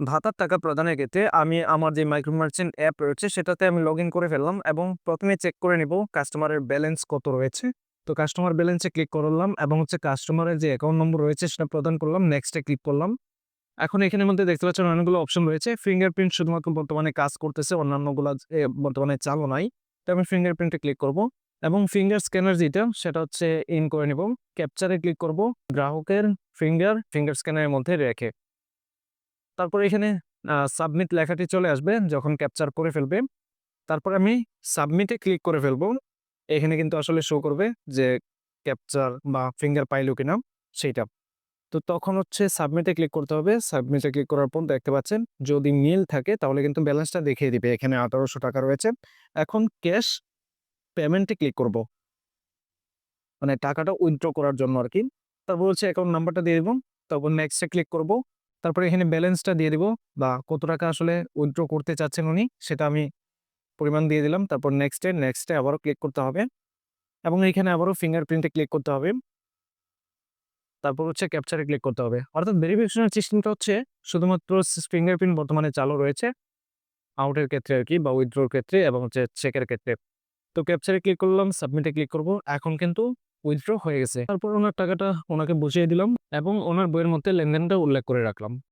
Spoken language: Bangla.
ভাতার টাকা প্রদানের ক্ষেত্রে আমি আমার যে মাইক্রো মার্চেন্ট অ্যাপ রয়েছে সেটাতে আমি লগইন করে ফেললাম এবং প্রথমে চেক করে নিব কাস্টমারের ব্যালেন্স কত রয়েছে। তো কাস্টমার ব্যালেন্সে ক্লিক করলাম এবং কাস্টমারের যে অ্যাকাউন্ট নম্বর রয়েছে সেটা প্রদান করলাম। নেক্সট এ ক্লিক করলাম। এখন এখানের মধ্যে দেখতে পাচ্ছেন অনেকগুলো অপশন রয়েছে। ফিঙ্গারপ্রিন্ট শুধুমাত্র বর্তমানে কাজ করতেছে, অন্যান্যগুলা বর্তমানে চালু নাই। তো আমি ফিঙ্গারপ্রিন্টে ক্লিক করব এবং ফিঙ্গার স্ক্যানার যেটা সেটা ইন করে নিব। ক্যাপচারে ক্লিক করব গ্রাহকের ফিঙ্গার স্ক্যানারের মধ্যে রেখে। তারপর এখানে সাবমিট লেখাটি চলে আসবে যখন ক্যাপচার করে ফেলবে। তারপর আমি সাবমিটে ক্লিক করে ফেলবো। এখানে কিন্তু আসলে শো করবে যে ক্যাপচার বা ফিঙ্গার পাইলো কিনা সেইটা। তো তখন সাবমিটে ক্লিক করতে হবে। সাবমিটে ক্লিক করার পর দেখতে পাচ্ছেন যদি মিল থাকে তাহলে কিন্তু ব্যালেন্সটা দেখিয়ে দিবে। এখানে ৳১৮০০ রয়েছে। এখন ক্যাশ পেমেন্টে ক্লিক করব। মানে টাকাটা উইথড্র করার জন্য আরকি। তারপর অ্যাকাউন্ট নাম্বারটা দিয়ে দিব। তারপর নেক্সট এ ক্লিক করব। তারপরে এখানে ব্যালেন্সটা দিয়ে দিব বা কত টাকা আসলে উইথড্র করতে চাচ্ছেন উনি সেটা আমি পরিমাণ দিয়ে দিলাম। তারপর নেক্সট এ আবারও ক্লিক করতে হবে এবং এখানে আবারও ফিঙ্গারপ্রিন্টে ক্লিক করতে হবে। তারপর ক্যাপচারে ক্লিক করতে হবে। অর্থাৎ ভেরিফিকেশনের সিস্টেমটা শুধুমাত্র ফিঙ্গারপ্রিন্ট বর্তমানে চালু রয়েছে আউটের ক্ষেত্রে আরকি বা উইথড্রর ক্ষেত্রে এবং চেকের ক্ষেত্রে। তো ক্যাপচারে ক্লিক করলাম, সাবমিটে ক্লিক করব। এখন কিন্তু উইথড্র হয়ে গেছে। তারপর উনার টাকাটা উনাকে বুঝিয়ে দিলাম এবং উনার বইয়ের মধ্যে লেনদেনটা উল্লেখ করে রাখলাম।